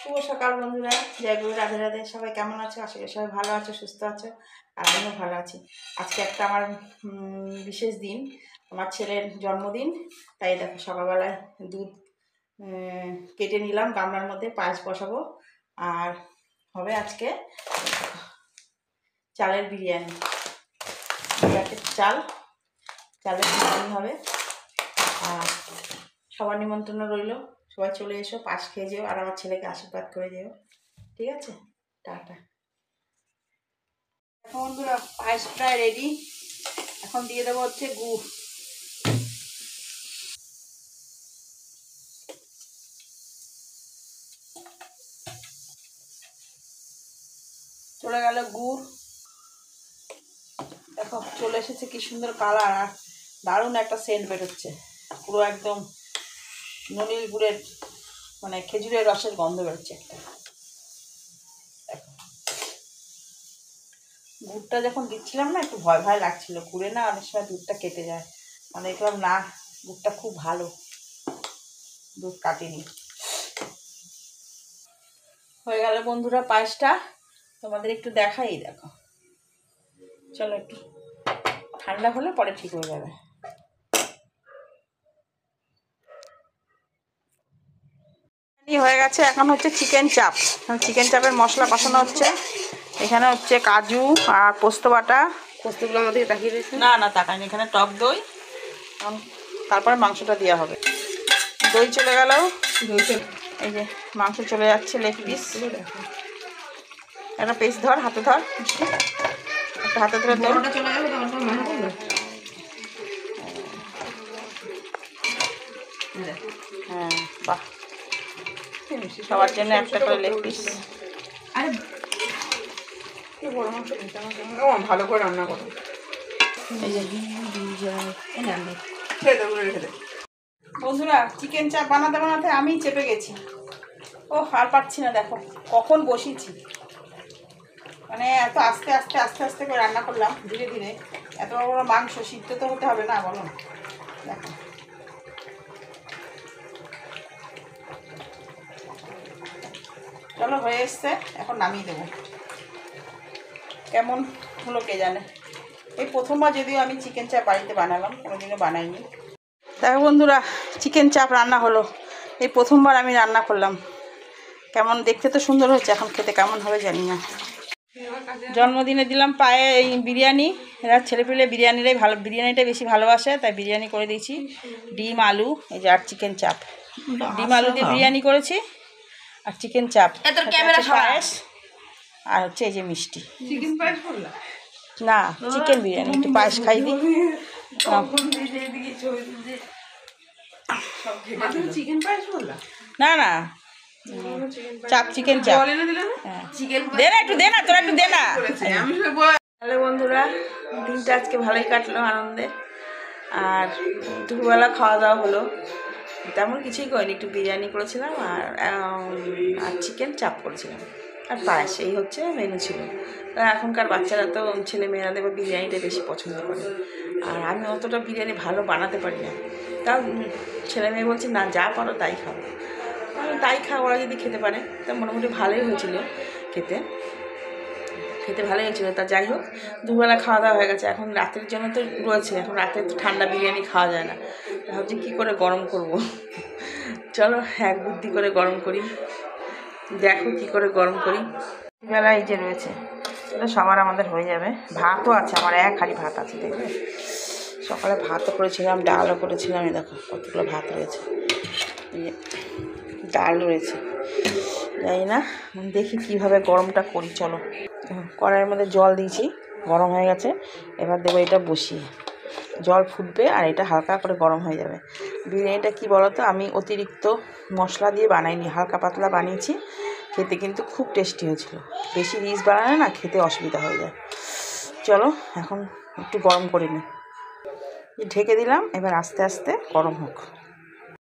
শুভ সকাল বন্ধুরা, জয় গুরু, রাধে রাধে। সবাই কেমন আছো? আশা করি সবাই ভালো আছো, সুস্থ আছো। আর আমিও ভালো আছি। আজকে একটা আমার বিশেষ দিন, আমার ছেলের জন্মদিন। তাই দেখো সকালবেলায় দুধ কেটে নিলাম গামলার মধ্যে, পায়েস বসাবো। আর হবে আজকে চালের বিরিয়ানি। চালের বিরিয়ানি হবে। আর সবার নিমন্ত্রণ রইল, সবাই চলে এসো, পাশ খেয়ে যেও, আর আমার ছেলেকে আশীর্বাদ করে যেও। ঠিক আছে, টাটা। এখন বন্ধুরা পায়েস প্রায় রেডি। এখন দিয়ে দেবো হচ্ছে গুড়। চলে গেল গুড়, দেখো চলে এসেছে কি সুন্দর কালার, আর দারুণ একটা সেন্ট বেরোচ্ছে। পুরো একদম ননিল গুড়ের মানে খেজুরের রসের গন্ধ বেরোচ্ছে একটা। গুড়টা যখন দিচ্ছিলাম না, একটু ভয় ভয় লাগছিল, গুড়ে না অনেক সময় দুধটা কেটে যায়। মানে দেখলাম না, গুড়টা খুব ভালো, দুধ কাটেনি। হয়ে গেল বন্ধুরা পায়েসটা, তোমাদের একটু দেখাই। দেখো, চলো একটু ঠান্ডা হলে পরে ঠিক হয়ে যাবে। হয়ে গেছে, এখন হচ্ছে চিকেন চাপ। চিকেন চাপের মশলা কষানো হচ্ছে। এখানে হচ্ছে কাজু আর পোস্ত বাটা। পোস্তগুলো আমাদের তাকিয়ে দিয়েছে। না তাকাইনি, এখানে টক দই, তারপরে মাংসটা দেওয়া হবে। দই চলে গেল, এই যে মাংস চলে যাচ্ছে, লেগ পিস। একটা পিস ধর, হাতে ধর, একটা হাতে ধরে তোর। চলে গেল, মনে করলো হ্যাঁ, বাহ, সবার জন্য একটা করে লেগ পিস। আরে ভালো করে রান্না করো। এই যে বন্ধুরা, চিকেন চাপ বানাতে বানাতে আমি চেপে গেছি। ও আর পারছি না, দেখো কখন বসিয়েছি। মানে এত আস্তে আস্তে আস্তে আস্তে করে রান্না করলাম, ধীরে ধীরে। এত বড় বড় মাংস সিদ্ধ তো হতে হবে না, বলো? দেখো চলো, হয়ে এসছে, এখন নামিয়ে দেবো। কেমন হলো কে জানে। এই প্রথমবার যদিও আমি চিকেন চাপ বাড়িতে বানালাম, কোনোদিনও বানাইনি। দেখো বন্ধুরা, চিকেন চাপ রান্না হলো, এই প্রথমবার আমি রান্না করলাম। কেমন দেখতে তো সুন্দর হয়েছে, এখন খেতে কেমন হবে জানি না। জন্মদিনে দিলাম পায়ে এই বিরিয়ানি। এরা ছেলেপিলে বিরিয়ানিটাই বেশি ভালোবাসে, তাই বিরিয়ানি করে দিয়েছি। ডিম আলু, এই যে, আর চিকেন চাপ। ডিম আলু দিয়ে বিরিয়ানি করেছি, আর চিকেন চাপ, পায়েস, আর হচ্ছে এই যে মিষ্টি। চিকেন পায়েস করলাম না, চিকেন বিরিয়ানি। একটু পায়েস খাই দিই। চিকেন পায়েস করলাম না চাপ, চিকেন চাপ। দে না, একটু দে না, তোরা একটু দে না। তাহলে বন্ধুরা, দিনটা আজকে ভালোই কাটলো আনন্দে। আর দুপুরবেলা খাওয়া দাওয়া হলো, তেমন কিছুই করিনি, একটু বিরিয়ানি করেছিলাম, আর চিকেন চাপ করেছিলাম, আর পায়েস। এই হচ্ছে মেনু ছিল। এখনকার বাচ্চারা তো, ছেলে মেয়েরা দেবে বিরিয়ানিটা বেশি পছন্দ করে। আর আমি অতটা বিরিয়ানি ভালো বানাতে পারি না। তাও ছেলে মেয়ে বলছে না, যা পারো তাই খাবো। তাই খাওয়া, ওরা যদি খেতে পারে তা মোটামুটি ভালোই হয়েছিল। খেতে ভালোই হয়েছিল। তা যাই হোক, দুবেলা খাওয়া দাওয়া হয়ে গেছে। এখন রাতের জন্য তো রয়েছে, এখন রাতে তো ঠান্ডা বিরিয়ানি খাওয়া যায় না। ভাবছি কী করে গরম করব। চলো এক বুদ্ধি করে গরম করি, দেখো কি করে গরম করি। বেলা এই যে রয়েছে, এটা সবার আমাদের হয়ে যাবে। ভাতও আছে, আমার এক হাঁড়ি ভাত আছে, দেখবে। সকালে ভাতও করেছিলাম, ডালও করেছিলাম। এই দেখো কতগুলো ভাত রয়েছে, এই যে ডাল রয়েছে। জানি না, দেখি কিভাবে গরমটা করি। চলো, কড়াইয়ের মধ্যে জল দিয়েছি, গরম হয়ে গেছে। এবার দেবো এটা বসিয়ে, জল ফুটবে আর এটা হালকা করে গরম হয়ে যাবে। বিরিয়ানিটা কি বলো তো, আমি অতিরিক্ত মশলা দিয়ে বানাইনি, হালকা পাতলা বানিয়েছি। খেতে কিন্তু খুব টেস্টি হয়েছিল। বেশি রিচ বানালে না খেতে অসুবিধা হয়ে যায়। চলো এখন একটু গরম করে নিই, ঢেকে দিলাম, এবার আস্তে আস্তে গরম হোক।